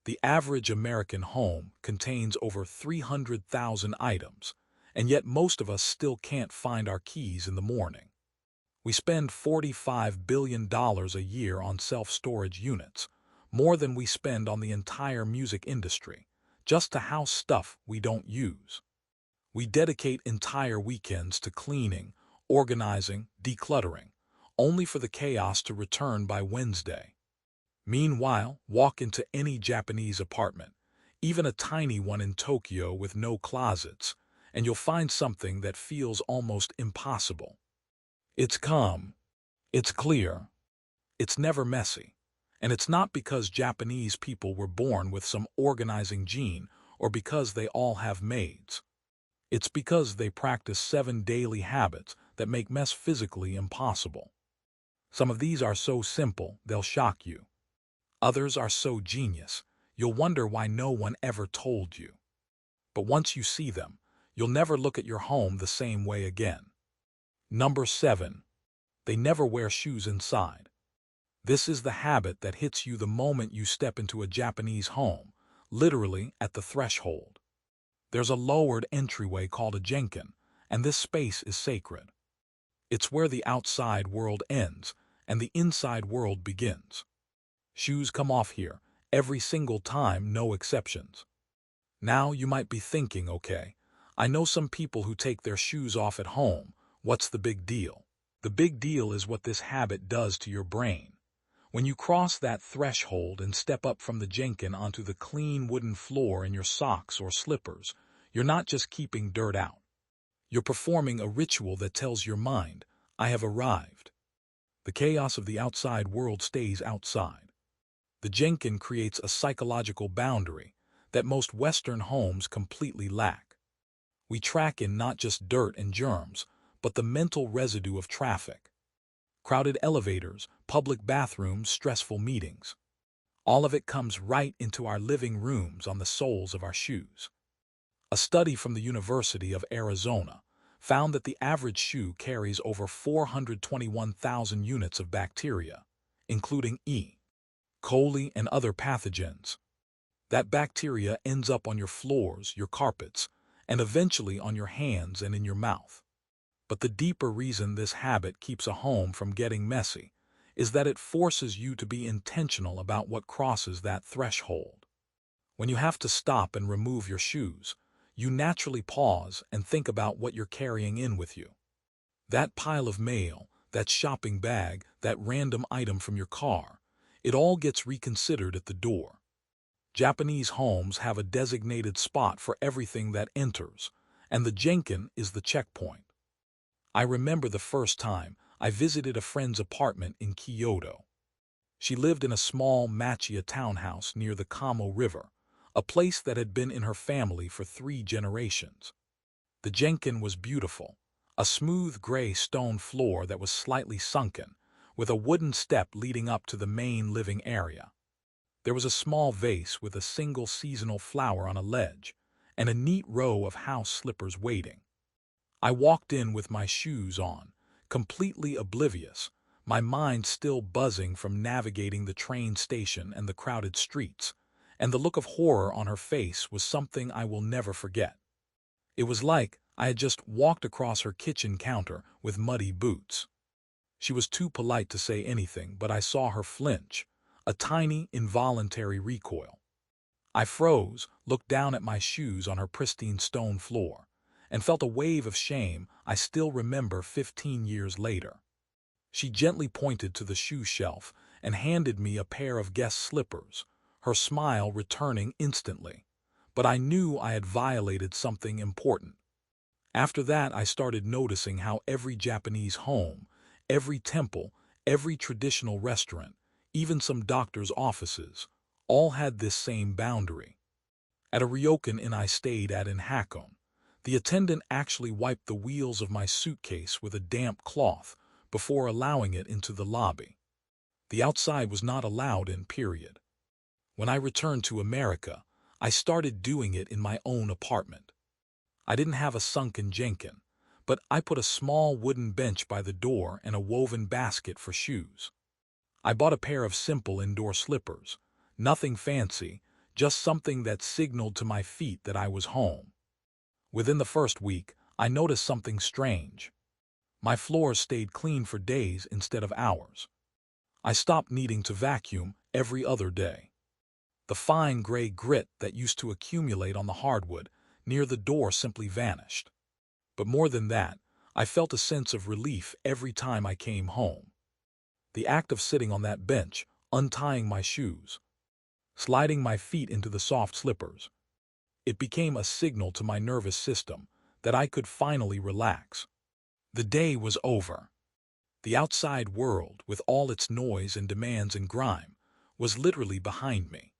The average American home contains over 300,000 items, and yet most of us still can't find our keys in the morning. We spend $45 billion a year on self-storage units, more than we spend on the entire music industry, just to house stuff we don't use. We dedicate entire weekends to cleaning, organizing, decluttering, only for the chaos to return by Wednesday. Meanwhile, walk into any Japanese apartment, even a tiny one in Tokyo with no closets, and you'll find something that feels almost impossible. It's calm, it's clear, it's never messy, and it's not because Japanese people were born with some organizing gene or because they all have maids. It's because they practice 7 daily habits that make mess physically impossible. Some of these are so simple, they'll shock you. Others are so genius, you'll wonder why no one ever told you. But once you see them, you'll never look at your home the same way again. Number 7. They never wear shoes inside. This is the habit that hits you the moment you step into a Japanese home, literally at the threshold. There's a lowered entryway called a genkin, and this space is sacred. It's where the outside world ends and the inside world begins. Shoes come off here, every single time, no exceptions. Now you might be thinking, okay, I know some people who take their shoes off at home. What's the big deal? The big deal is what this habit does to your brain. When you cross that threshold and step up from the genkin onto the clean wooden floor in your socks or slippers, you're not just keeping dirt out. You're performing a ritual that tells your mind, I have arrived. The chaos of the outside world stays outside. The genkin creates a psychological boundary that most Western homes completely lack. We track in not just dirt and germs, but the mental residue of traffic. Crowded elevators, public bathrooms, stressful meetings. All of it comes right into our living rooms on the soles of our shoes. A study from the University of Arizona found that the average shoe carries over 421,000 units of bacteria, including E. coli and other pathogens. That bacteria ends up on your floors, your carpets, and eventually on your hands and in your mouth. But the deeper reason this habit keeps a home from getting messy is that it forces you to be intentional about what crosses that threshold. When you have to stop and remove your shoes, you naturally pause and think about what you're carrying in with you. That pile of mail, that shopping bag, that random item from your car, it all gets reconsidered at the door. Japanese homes have a designated spot for everything that enters, and the genkin is the checkpoint. I remember the first time I visited a friend's apartment in Kyoto. She lived in a small Machiya townhouse near the Kamo River, a place that had been in her family for 3 generations. The genkin was beautiful, a smooth gray stone floor that was slightly sunken, with a wooden step leading up to the main living area. There was a small vase with a single seasonal flower on a ledge, and a neat row of house slippers waiting. I walked in with my shoes on, completely oblivious, my mind still buzzing from navigating the train station and the crowded streets, and the look of horror on her face was something I will never forget. It was like I had just walked across her kitchen counter with muddy boots. She was too polite to say anything, but I saw her flinch, a tiny, involuntary recoil. I froze, looked down at my shoes on her pristine stone floor, and felt a wave of shame I still remember 15 years later. She gently pointed to the shoe shelf and handed me a pair of Guess slippers, her smile returning instantly. But I knew I had violated something important. After that, I started noticing how every Japanese home, every temple, every traditional restaurant, even some doctors' offices, all had this same boundary. At a ryokan inn I stayed at in Hakone, the attendant actually wiped the wheels of my suitcase with a damp cloth before allowing it into the lobby. The outside was not allowed in, period. When I returned to America, I started doing it in my own apartment. I didn't have a sunken genkin, but I put a small wooden bench by the door and a woven basket for shoes. I bought a pair of simple indoor slippers, nothing fancy, just something that signaled to my feet that I was home. Within the first week, I noticed something strange. My floors stayed clean for days instead of hours. I stopped needing to vacuum every other day. The fine gray grit that used to accumulate on the hardwood near the door simply vanished. But more than that, I felt a sense of relief every time I came home. The act of sitting on that bench, untying my shoes, sliding my feet into the soft slippers, it became a signal to my nervous system that I could finally relax. The day was over. The outside world, with all its noise and demands and grime, was literally behind me.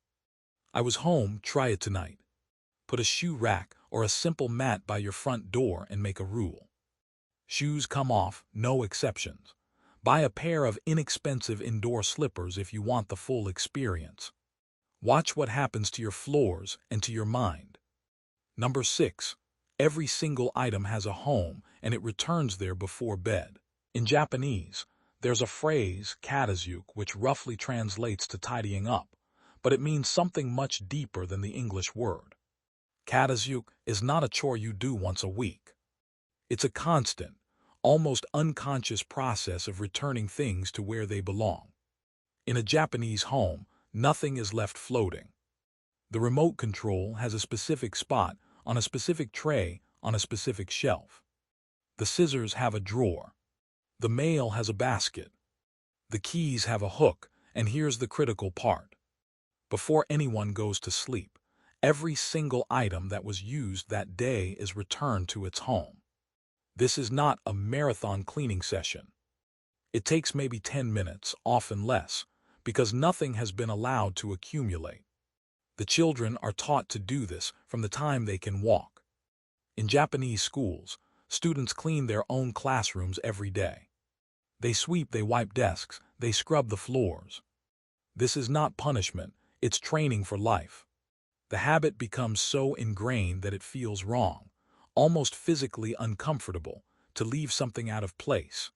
I was home. Try it tonight. Put a shoe rack or a simple mat by your front door and make a rule. Shoes come off, no exceptions. Buy a pair of inexpensive indoor slippers if you want the full experience. Watch what happens to your floors and to your mind. Number 6. Every single item has a home and it returns there before bed. In Japanese, there's a phrase, katazuke, which roughly translates to tidying up, but it means something much deeper than the English word. Katazuke is not a chore you do once a week. It's a constant, almost unconscious process of returning things to where they belong. In a Japanese home, nothing is left floating. The remote control has a specific spot on a specific tray on a specific shelf. The scissors have a drawer. The mail has a basket. The keys have a hook, and here's the critical part. Before anyone goes to sleep, every single item that was used that day is returned to its home. This is not a marathon cleaning session. It takes maybe 10 minutes, often less, because nothing has been allowed to accumulate. The children are taught to do this from the time they can walk. In Japanese schools, students clean their own classrooms every day. They sweep, they wipe desks, they scrub the floors. This is not punishment, it's training for life. The habit becomes so ingrained that it feels wrong, almost physically uncomfortable, to leave something out of place.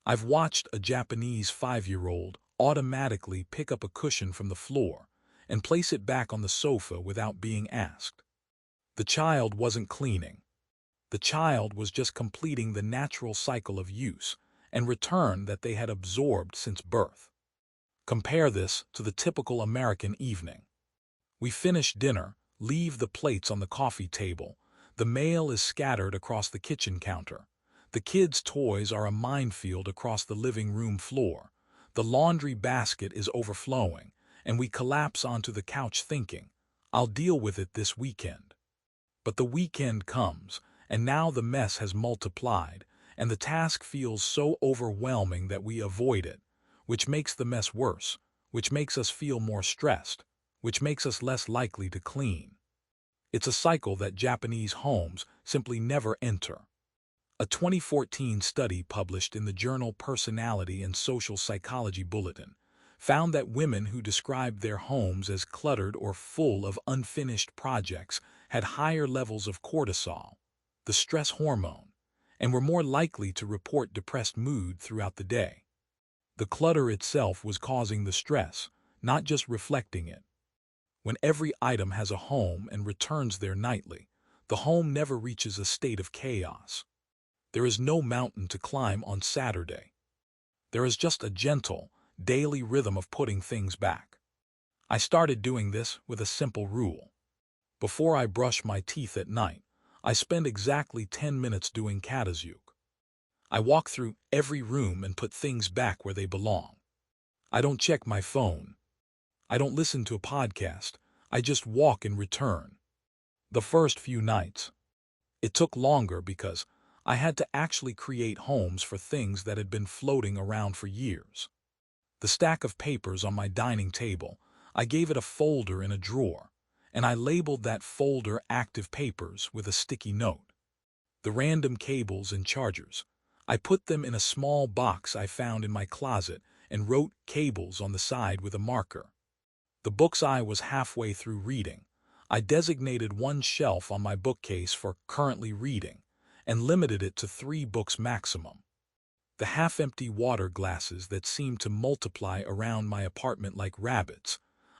I've watched a Japanese 5-year-old automatically pick up a cushion from the floor and place it back on the sofa without being asked. The child wasn't cleaning. The child was just completing the natural cycle of use and return that they had absorbed since birth. Compare this to the typical American evening. We finish dinner, leave the plates on the coffee table, the mail is scattered across the kitchen counter, the kids' toys are a minefield across the living room floor, the laundry basket is overflowing, and we collapse onto the couch thinking, I'll deal with it this weekend. But the weekend comes, and now the mess has multiplied, and the task feels so overwhelming that we avoid it, which makes the mess worse, which makes us feel more stressed, which makes us less likely to clean. It's a cycle that Japanese homes simply never enter. A 2014 study published in the journal Personality and Social Psychology Bulletin found that women who described their homes as cluttered or full of unfinished projects had higher levels of cortisol, the stress hormone, and were more likely to report depressed mood throughout the day. The clutter itself was causing the stress, not just reflecting it. When every item has a home and returns there nightly, the home never reaches a state of chaos. There is no mountain to climb on Saturday. There is just a gentle, daily rhythm of putting things back. I started doing this with a simple rule. Before I brush my teeth at night, I spend exactly 10 minutes doing katazuke. I walk through every room and put things back where they belong. I don't check my phone. I don't listen to a podcast. I just walk and return. The first few nights, it took longer because I had to actually create homes for things that had been floating around for years. The stack of papers on my dining table, I gave it a folder in a drawer, and I labeled that folder Active Papers with a sticky note. The random cables and chargers, I put them in a small box I found in my closet and wrote cables on the side with a marker. The books I was halfway through reading, I designated one shelf on my bookcase for currently reading and limited it to 3 books maximum. The half-empty water glasses that seemed to multiply around my apartment like rabbits,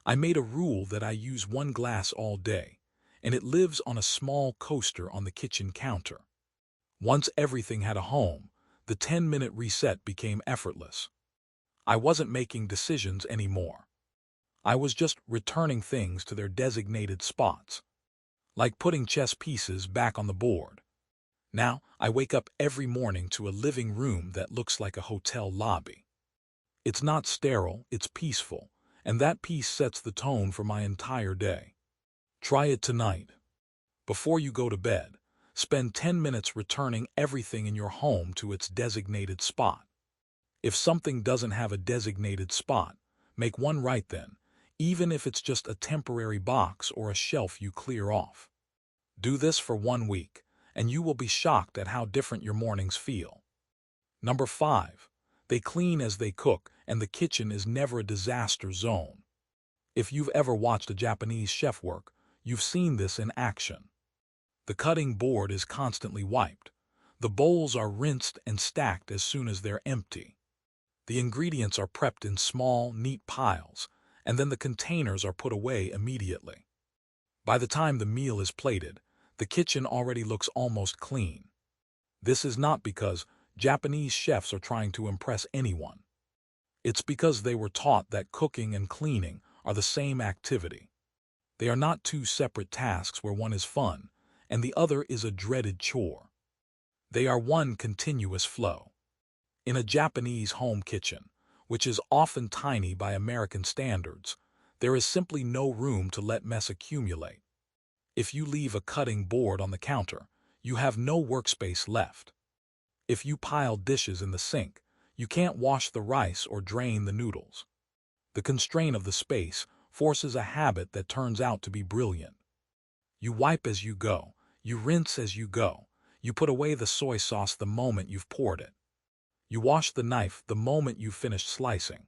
I made a rule that I use one glass all day, and it lives on a small coaster on the kitchen counter. Once everything had a home, the 10-minute reset became effortless. I wasn't making decisions anymore. I was just returning things to their designated spots, like putting chess pieces back on the board. Now, I wake up every morning to a living room that looks like a hotel lobby. It's not sterile, it's peaceful, and that peace sets the tone for my entire day. Try it tonight. Before you go to bed, spend 10 minutes returning everything in your home to its designated spot. If something doesn't have a designated spot, make one right then, even if it's just a temporary box or a shelf you clear off. Do this for 1 week, and you will be shocked at how different your mornings feel. Number 5. They clean as they cook, and the kitchen is never a disaster zone. If you've ever watched a Japanese chef work, you've seen this in action. The cutting board is constantly wiped. The bowls are rinsed and stacked as soon as they're empty. The ingredients are prepped in small, neat piles, and then the containers are put away immediately. By the time the meal is plated, the kitchen already looks almost clean. This is not because Japanese chefs are trying to impress anyone. It's because they were taught that cooking and cleaning are the same activity. They are not two separate tasks where one is fun and the other is a dreaded chore. They are one continuous flow. In a Japanese home kitchen, which is often tiny by American standards, there is simply no room to let mess accumulate. If you leave a cutting board on the counter, you have no workspace left. If you pile dishes in the sink, you can't wash the rice or drain the noodles. The constraint of the space forces a habit that turns out to be brilliant. You wipe as you go, you rinse as you go, you put away the soy sauce the moment you've poured it. You wash the knife the moment you've finished slicing.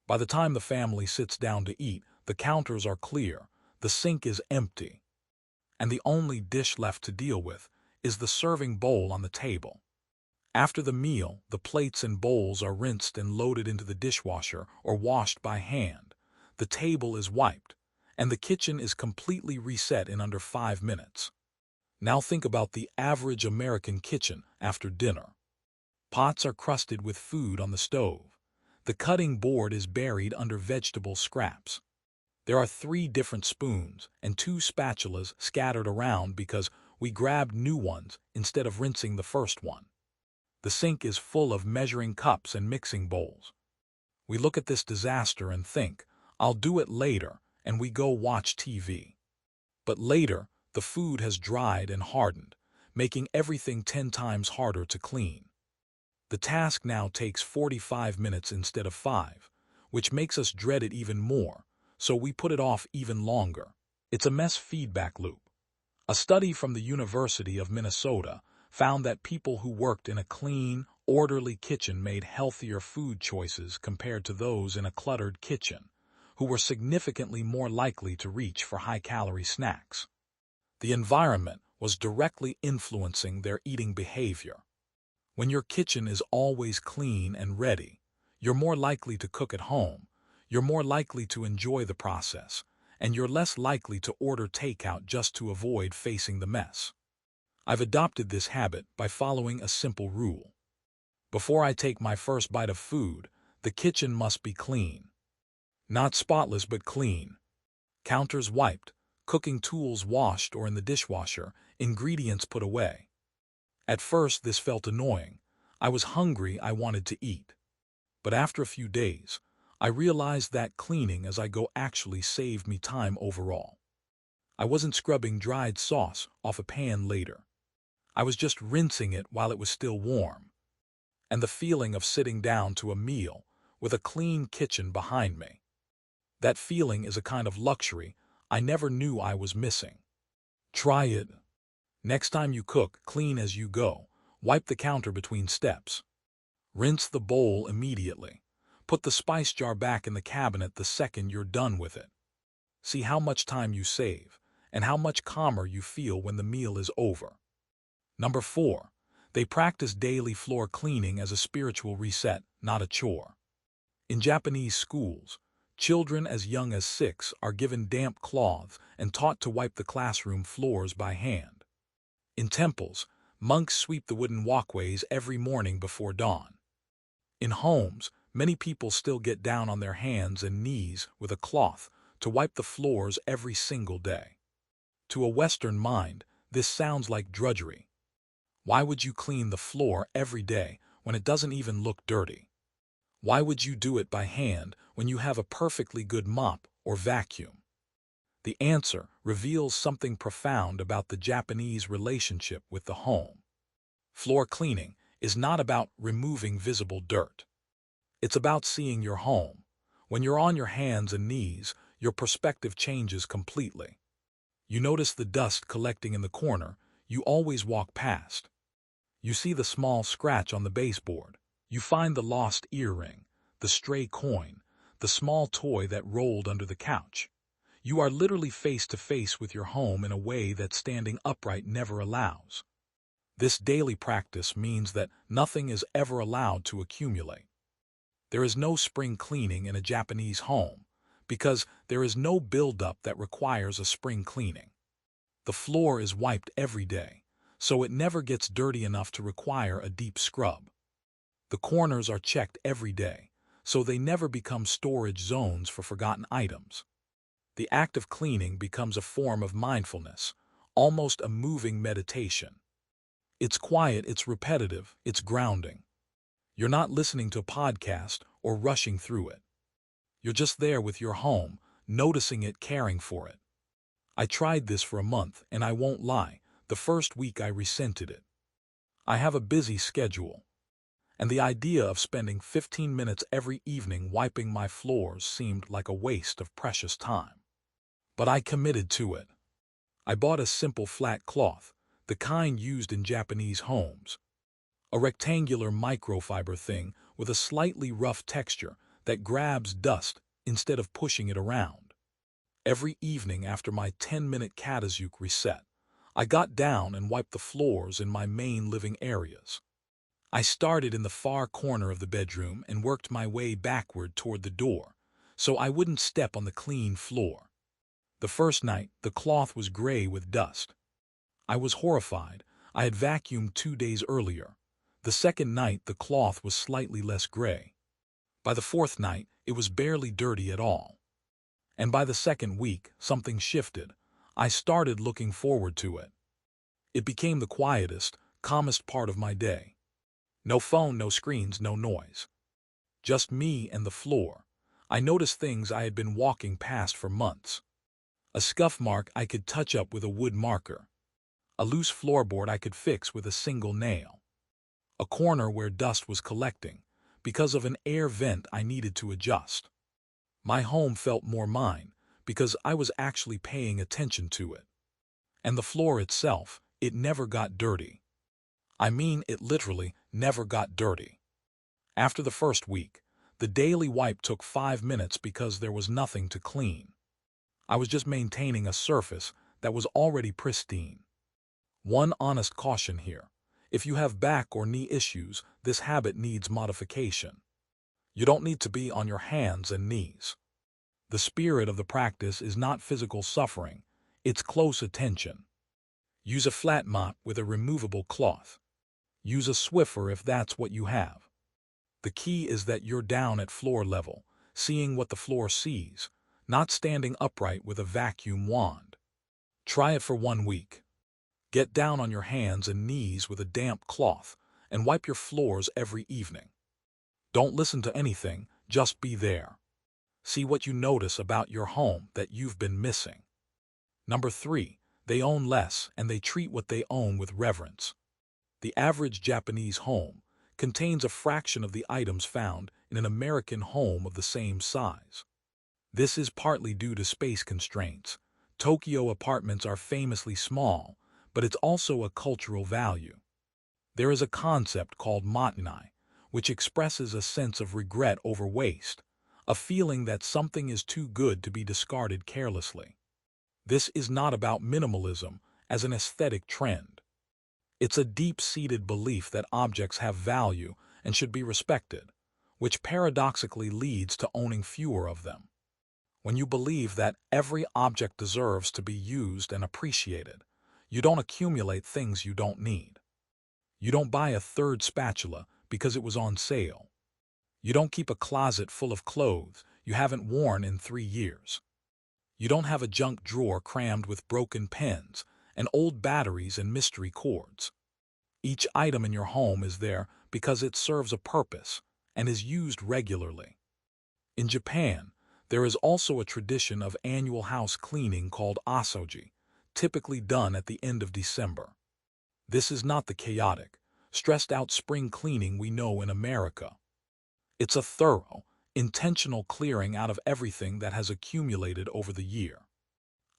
By the time the family sits down to eat, the counters are clear, the sink is empty, and the only dish left to deal with is the serving bowl on the table. After the meal, the plates and bowls are rinsed and loaded into the dishwasher or washed by hand. The table is wiped, and the kitchen is completely reset in under 5 minutes. Now think about the average American kitchen after dinner. Pots are crusted with food on the stove. The cutting board is buried under vegetable scraps. There are 3 different spoons and 2 spatulas scattered around because we grabbed new ones instead of rinsing the first one. The sink is full of measuring cups and mixing bowls. We look at this disaster and think, I'll do it later, and we go watch TV. But later, the food has dried and hardened, making everything 10 times harder to clean. The task now takes 45 minutes instead of 5, which makes us dread it even more, so we put it off even longer. It's a mess feedback loop. A study from the University of Minnesota found that people who worked in a clean, orderly kitchen made healthier food choices compared to those in a cluttered kitchen, who were significantly more likely to reach for high-calorie snacks. The environment was directly influencing their eating behavior. When your kitchen is always clean and ready, you're more likely to cook at home, you're more likely to enjoy the process, and you're less likely to order takeout just to avoid facing the mess. I've adopted this habit by following a simple rule. Before I take my first bite of food, the kitchen must be clean. Not spotless but clean. Counters wiped, cooking tools washed or in the dishwasher, ingredients put away. At first this felt annoying. I was hungry, I wanted to eat. But after a few days, I realized that cleaning as I go actually saved me time overall. I wasn't scrubbing dried sauce off a pan later. I was just rinsing it while it was still warm. And the feeling of sitting down to a meal with a clean kitchen behind me. That feeling is a kind of luxury I never knew I was missing. Try it. Next time you cook, clean as you go. Wipe the counter between steps. Rinse the bowl immediately. Put the spice jar back in the cabinet the second you're done with it. See how much time you save and how much calmer you feel when the meal is over. Number 4. They practice daily floor cleaning as a spiritual reset, not a chore. In Japanese schools, Children as young as 6 are given damp cloths and taught to wipe the classroom floors by hand. In temples, monks sweep the wooden walkways every morning before dawn. In homes, many people still get down on their hands and knees with a cloth to wipe the floors every single day. To a Western mind, this sounds like drudgery. Why would you clean the floor every day when it doesn't even look dirty? Why would you do it by hand when you have a perfectly good mop or vacuum? The answer reveals something profound about the Japanese relationship with the home. Floor cleaning is not about removing visible dirt. It's about seeing your home. When you're on your hands and knees, your perspective changes completely. You notice the dust collecting in the corner you always walk past. You see the small scratch on the baseboard. You find the lost earring, the stray coin, the small toy that rolled under the couch. You are literally face to face with your home in a way that standing upright never allows. This daily practice means that nothing is ever allowed to accumulate. There is no spring cleaning in a Japanese home because there is no buildup that requires a spring cleaning. The floor is wiped every day, so it never gets dirty enough to require a deep scrub. The corners are checked every day, so they never become storage zones for forgotten items. The act of cleaning becomes a form of mindfulness, almost a moving meditation. It's quiet, it's repetitive, it's grounding. You're not listening to a podcast or rushing through it. You're just there with your home, noticing it, caring for it. I tried this for a month, and I won't lie, the first week I resented it. I have a busy schedule, and the idea of spending 15 minutes every evening wiping my floors seemed like a waste of precious time. But I committed to it. I bought a simple flat cloth, the kind used in Japanese homes. A rectangular microfiber thing with a slightly rough texture that grabs dust instead of pushing it around. Every evening after my 10-minute Katazuke reset, I got down and wiped the floors in my main living areas. I started in the far corner of the bedroom and worked my way backward toward the door, so I wouldn't step on the clean floor. The first night, the cloth was gray with dust. I was horrified. I had vacuumed 2 days earlier. The second night, the cloth was slightly less gray. By the fourth night, it was barely dirty at all. And by the second week, something shifted. I started looking forward to it. It became the quietest, calmest part of my day. No phone, no screens, no noise. Just me and the floor. I noticed things I had been walking past for months. A scuff mark I could touch up with a wood marker. A loose floorboard I could fix with a single nail. A corner where dust was collecting because of an air vent I needed to adjust. My home felt more mine because I was actually paying attention to it. And the floor itself, it never got dirty. I mean, it literally never got dirty. After the first week, the daily wipe took 5 minutes because there was nothing to clean. I was just maintaining a surface that was already pristine. One honest caution here. If you have back or knee issues, this habit needs modification. You don't need to be on your hands and knees. The spirit of the practice is not physical suffering, it's close attention. Use a flat mop with a removable cloth. Use a Swiffer if that's what you have. The key is that you're down at floor level, seeing what the floor sees, not standing upright with a vacuum wand. Try it for 1 week. Get down on your hands and knees with a damp cloth and wipe your floors every evening. Don't listen to anything, just be there. See what you notice about your home that you've been missing. Number 3, they own less and they treat what they own with reverence. The average Japanese home contains a fraction of the items found in an American home of the same size. This is partly due to space constraints. Tokyo apartments are famously small, but it's also a cultural value. There is a concept called motenai, which expresses a sense of regret over waste, a feeling that something is too good to be discarded carelessly. This is not about minimalism as an aesthetic trend. It's a deep-seated belief that objects have value and should be respected, which paradoxically leads to owning fewer of them. When you believe that every object deserves to be used and appreciated, you don't accumulate things you don't need. You don't buy a third spatula because it was on sale. You don't keep a closet full of clothes you haven't worn in 3 years. You don't have a junk drawer crammed with broken pens and old batteries and mystery cords. Each item in your home is there because it serves a purpose and is used regularly. In Japan, there is also a tradition of annual house cleaning called asoji, typically done at the end of December. This is not the chaotic, stressed-out spring cleaning we know in America. It's a thorough, intentional clearing out of everything that has accumulated over the year.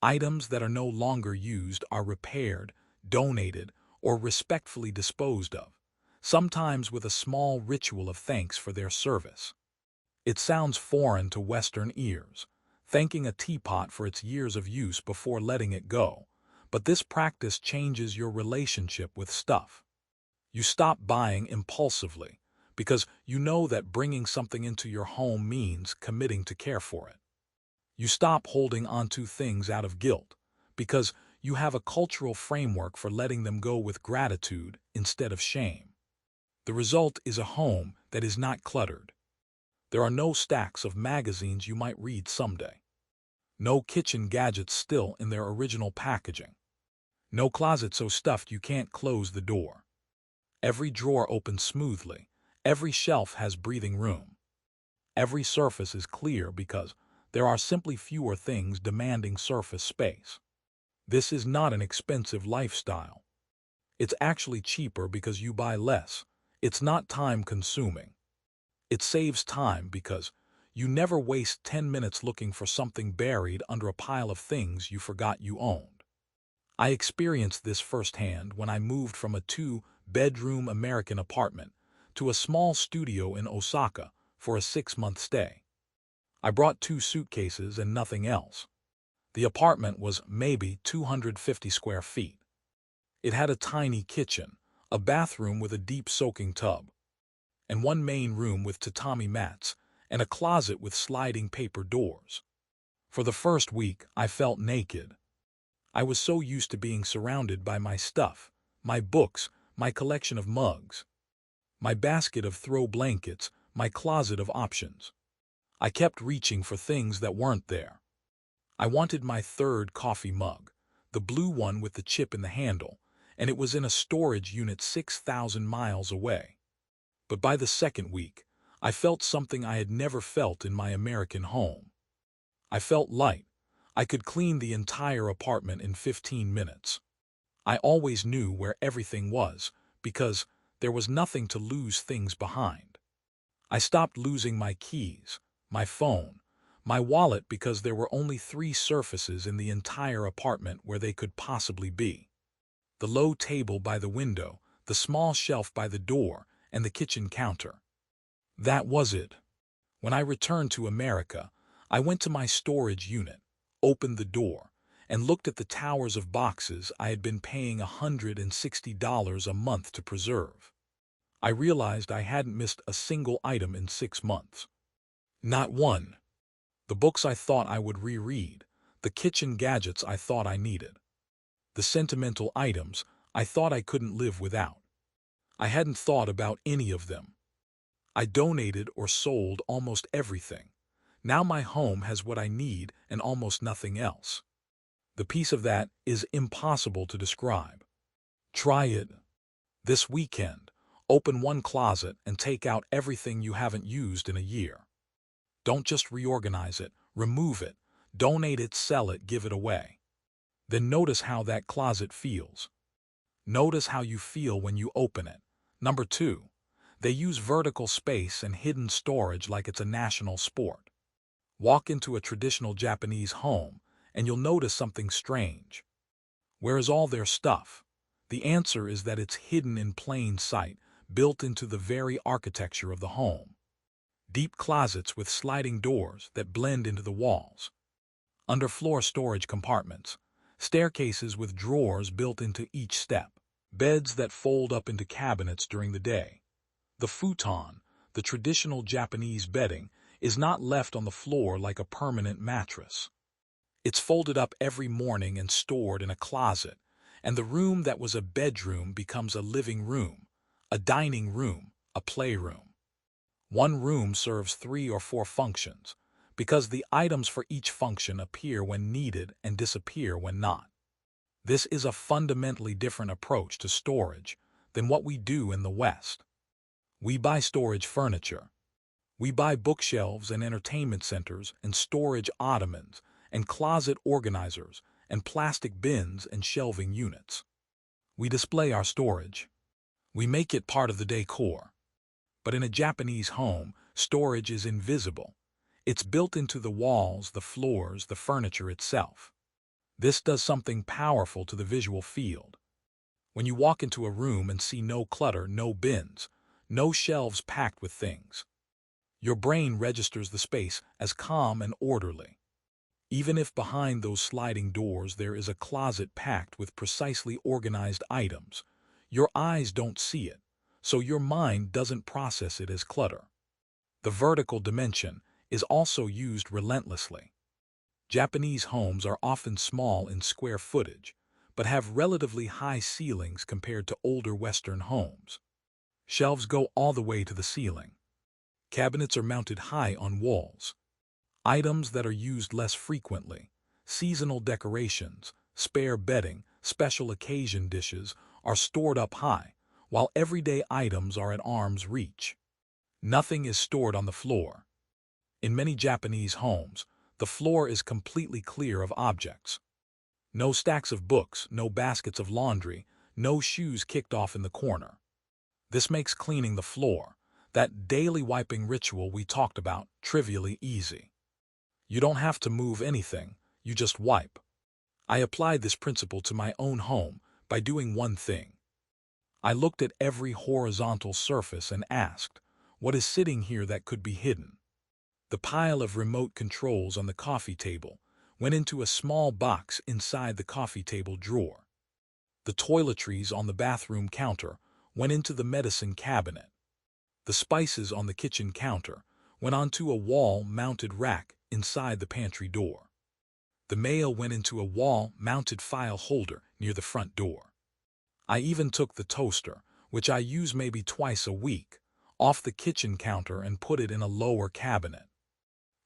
Items that are no longer used are repaired, donated, or respectfully disposed of, sometimes with a small ritual of thanks for their service. It sounds foreign to Western ears, thanking a teapot for its years of use before letting it go, but this practice changes your relationship with stuff. You stop buying impulsively because you know that bringing something into your home means committing to care for it. You stop holding onto things out of guilt because you have a cultural framework for letting them go with gratitude instead of shame. The result is a home that is not cluttered. There are no stacks of magazines you might read someday. No kitchen gadgets still in their original packaging. No closet so stuffed you can't close the door. Every drawer opens smoothly. Every shelf has breathing room. Every surface is clear because there are simply fewer things demanding surface space. This is not an expensive lifestyle. It's actually cheaper because you buy less. It's not time-consuming. It saves time because you never waste 10 minutes looking for something buried under a pile of things you forgot you owned. I experienced this firsthand when I moved from a 2-bedroom American apartment to a small studio in Osaka for a 6-month stay. I brought 2 suitcases and nothing else. The apartment was maybe 250 square feet. It had a tiny kitchen, a bathroom with a deep soaking tub, and one main room with tatami mats and a closet with sliding paper doors. For the first week, I felt naked. I was so used to being surrounded by my stuff, my books, my collection of mugs, my basket of throw blankets, my closet of options. I kept reaching for things that weren't there. I wanted my third coffee mug, the blue one with the chip in the handle, and it was in a storage unit 6,000 miles away. But by the second week, I felt something I had never felt in my American home. I felt light. I could clean the entire apartment in 15 minutes. I always knew where everything was because there was nothing to lose things behind. I stopped losing my keys, my phone, my wallet because there were only 3 surfaces in the entire apartment where they could possibly be. The low table by the window, the small shelf by the door, and the kitchen counter. That was it. When I returned to America, I went to my storage unit, opened the door, and looked at the towers of boxes I had been paying $160 a month to preserve. I realized I hadn't missed a single item in 6 months. Not one. The books I thought I would reread, the kitchen gadgets I thought I needed, the sentimental items I thought I couldn't live without. I hadn't thought about any of them. I donated or sold almost everything. Now my home has what I need and almost nothing else. The peace of that is impossible to describe. Try it. This weekend, open one closet and take out everything you haven't used in a year. Don't just reorganize it, remove it, donate it, sell it, give it away. Then notice how that closet feels. Notice how you feel when you open it. Number 2, they use vertical space and hidden storage like it's a national sport. Walk into a traditional Japanese home and you'll notice something strange. Where is all their stuff? The answer is that it's hidden in plain sight, built into the very architecture of the home. Deep closets with sliding doors that blend into the walls. Underfloor storage compartments. Staircases with drawers built into each step. Beds that fold up into cabinets during the day. The futon, the traditional Japanese bedding, is not left on the floor like a permanent mattress. It's folded up every morning and stored in a closet, and the room that was a bedroom becomes a living room, a dining room, a playroom. One room serves 3 or 4 functions, because the items for each function appear when needed and disappear when not. This is a fundamentally different approach to storage than what we do in the West. We buy storage furniture. We buy bookshelves and entertainment centers and storage ottomans and closet organizers and plastic bins and shelving units. We display our storage. We make it part of the decor. But in a Japanese home, storage is invisible. It's built into the walls, the floors, the furniture itself. This does something powerful to the visual field. When you walk into a room and see no clutter, no bins, no shelves packed with things, your brain registers the space as calm and orderly. Even if behind those sliding doors there is a closet packed with precisely organized items, your eyes don't see it, so your mind doesn't process it as clutter. The vertical dimension is also used relentlessly. Japanese homes are often small in square footage, but have relatively high ceilings compared to older Western homes. Shelves go all the way to the ceiling. Cabinets are mounted high on walls. Items that are used less frequently, seasonal decorations, spare bedding, special occasion dishes, are stored up high, while everyday items are at arm's reach. Nothing is stored on the floor. In many Japanese homes, the floor is completely clear of objects. No stacks of books, no baskets of laundry, no shoes kicked off in the corner. This makes cleaning the floor, that daily wiping ritual we talked about, trivially easy. You don't have to move anything, you just wipe. I applied this principle to my own home by doing one thing. I looked at every horizontal surface and asked, what is sitting here that could be hidden? The pile of remote controls on the coffee table went into a small box inside the coffee table drawer. The toiletries on the bathroom counter went into the medicine cabinet. The spices on the kitchen counter went onto a wall-mounted rack inside the pantry door. The mail went into a wall-mounted file holder near the front door. I even took the toaster, which I use maybe twice a week, off the kitchen counter and put it in a lower cabinet.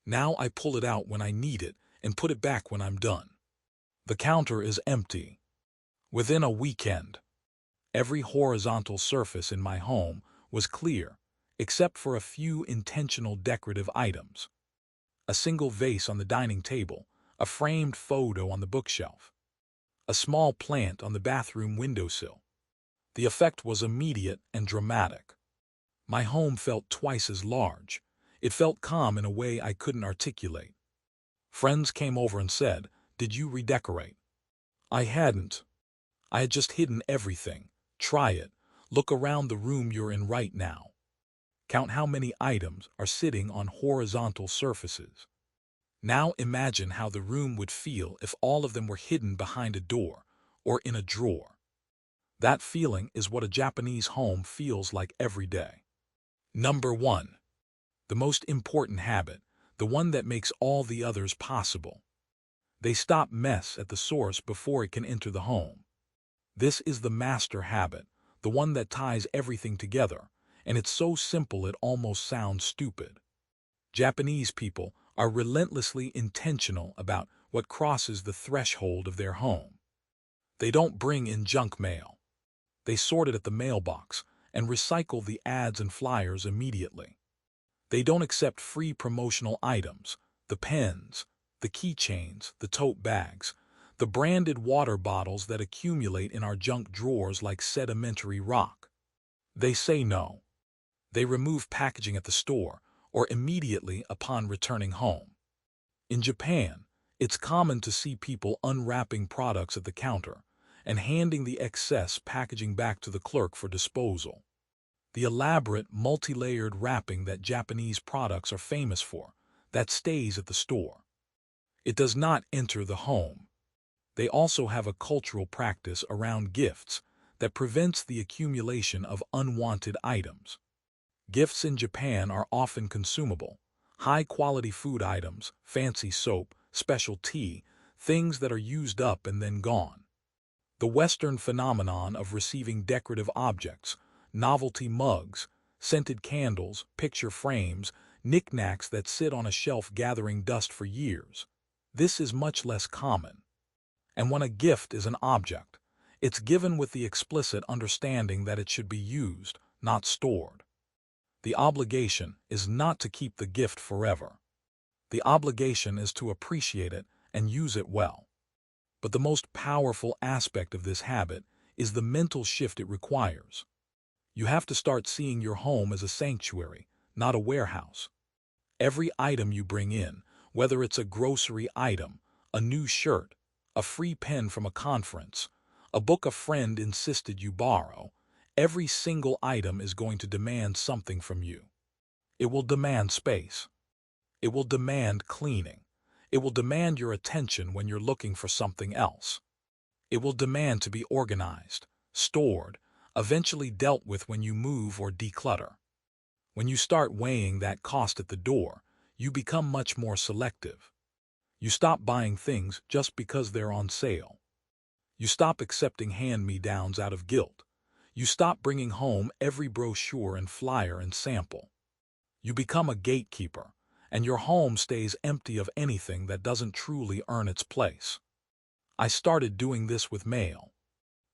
Now I pull it out when I need it and put it back when I'm done. The counter is empty. Within a weekend, every horizontal surface in my home was clear, except for a few intentional decorative items. A single vase on the dining table, a framed photo on the bookshelf, a small plant on the bathroom windowsill. The effect was immediate and dramatic. My home felt twice as large. It felt calm in a way I couldn't articulate. Friends came over and said, "Did you redecorate?" I hadn't. I had just hidden everything. Try it. Look around the room you're in right now. Count how many items are sitting on horizontal surfaces. Now imagine how the room would feel if all of them were hidden behind a door or in a drawer. That feeling is what a Japanese home feels like every day. Number 1. The most important habit, the one that makes all the others possible. They stop mess at the source before it can enter the home. This is the master habit, the one that ties everything together, and it's so simple it almost sounds stupid. Japanese people are relentlessly intentional about what crosses the threshold of their home. They don't bring in junk mail. They sort it at the mailbox and recycle the ads and flyers immediately. They don't accept free promotional items, the pens, the keychains, the tote bags, the branded water bottles that accumulate in our junk drawers like sedimentary rock. They say no. They remove packaging at the store or immediately upon returning home. In Japan, it's common to see people unwrapping products at the counter and handing the excess packaging back to the clerk for disposal. The elaborate, multi-layered wrapping that Japanese products are famous for, that stays at the store. It does not enter the home. They also have a cultural practice around gifts that prevents the accumulation of unwanted items. Gifts in Japan are often consumable, High-quality food items, fancy soap, special tea, things that are used up and then gone. The Western phenomenon of receiving decorative objects, novelty mugs, scented candles, picture frames, knickknacks that sit on a shelf gathering dust for years. This is much less common. And when a gift is an object, it's given with the explicit understanding that it should be used, not stored. The obligation is not to keep the gift forever. The obligation is to appreciate it and use it well. But the most powerful aspect of this habit is the mental shift it requires. You have to start seeing your home as a sanctuary, not a warehouse. Every item you bring in, whether it's a grocery item, a new shirt, a free pen from a conference, a book a friend insisted you borrow, every single item is going to demand something from you. It will demand space. It will demand cleaning. It will demand your attention when you're looking for something else. It will demand to be organized, stored, eventually dealt with when you move or declutter. When you start weighing that cost at the door, you become much more selective. You stop buying things just because they're on sale. You stop accepting hand-me-downs out of guilt. You stop bringing home every brochure and flyer and sample. You become a gatekeeper, and your home stays empty of anything that doesn't truly earn its place. I started doing this with mail.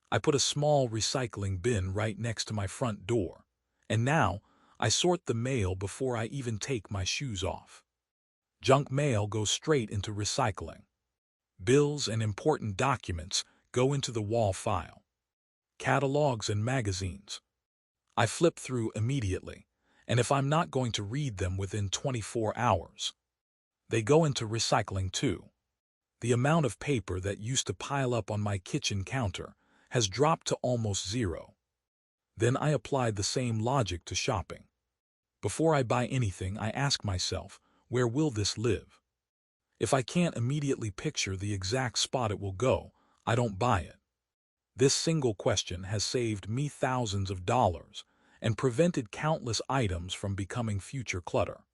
I put a small recycling bin right next to my front door, and now I sort the mail before I even take my shoes off. Junk mail goes straight into recycling. Bills and important documents go into the wall file. Catalogs and magazines. I flip through immediately, and if I'm not going to read them within 24 hours, they go into recycling too. The amount of paper that used to pile up on my kitchen counter has dropped to almost zero. Then I applied the same logic to shopping. Before I buy anything, I ask myself, where will this live? If I can't immediately picture the exact spot it will go, I don't buy it. This single question has saved me thousands of dollars and prevented countless items from becoming future clutter.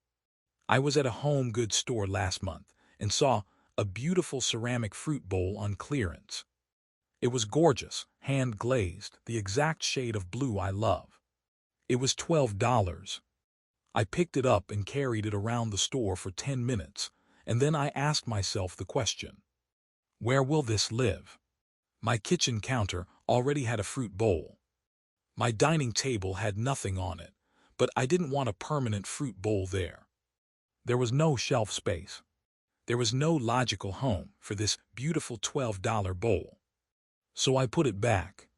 I was at a home goods store last month and saw a beautiful ceramic fruit bowl on clearance. It was gorgeous, hand-glazed, the exact shade of blue I love. It was $12. I picked it up and carried it around the store for 10 minutes, and then I asked myself the question, where will this live? My kitchen counter already had a fruit bowl. My dining table had nothing on it, but I didn't want a permanent fruit bowl there. There was no shelf space. There was no logical home for this beautiful $12 bowl. So I put it back.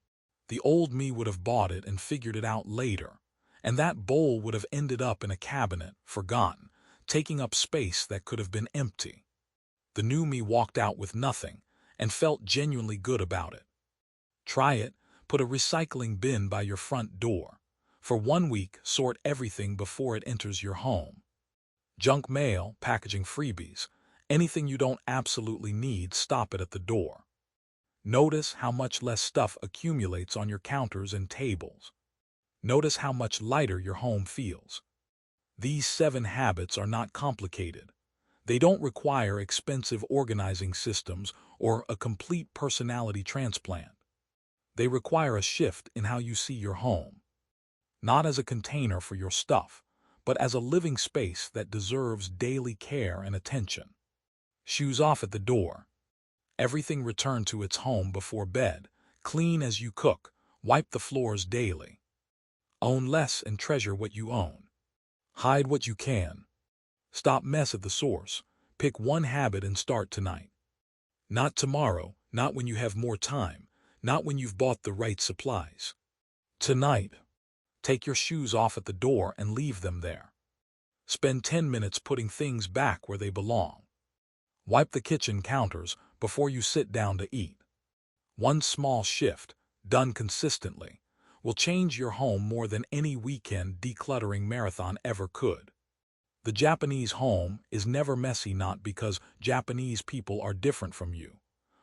The old me would have bought it and figured it out later, and that bowl would have ended up in a cabinet, forgotten, taking up space that could have been empty. The new me walked out with nothing and felt genuinely good about it. Try it. Put a recycling bin by your front door. For 1 week, sort everything before it enters your home. Junk mail, packaging freebies, anything you don't absolutely need, stop it at the door. Notice how much less stuff accumulates on your counters and tables. Notice how much lighter your home feels. These 7 habits are not complicated. They don't require expensive organizing systems or a complete personality transplant. They require a shift in how you see your home. Not as a container for your stuff, but as a living space that deserves daily care and attention. Shoes off at the door. Everything returned to its home before bed. Clean as you cook. Wipe the floors daily. Own less and treasure what you own. Hide what you can. Stop mess at the source. Pick one habit and start tonight. Not tomorrow, not when you have more time, not when you've bought the right supplies. Tonight. Take your shoes off at the door and leave them there. Spend 10 minutes putting things back where they belong. Wipe the kitchen counters before you sit down to eat. One small shift, done consistently, will change your home more than any weekend decluttering marathon ever could. The Japanese home is never messy, not because Japanese people are different from you,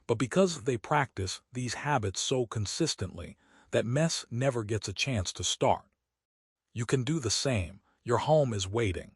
but because they practice these habits so consistently that mess never gets a chance to start. You can do the same. Your home is waiting.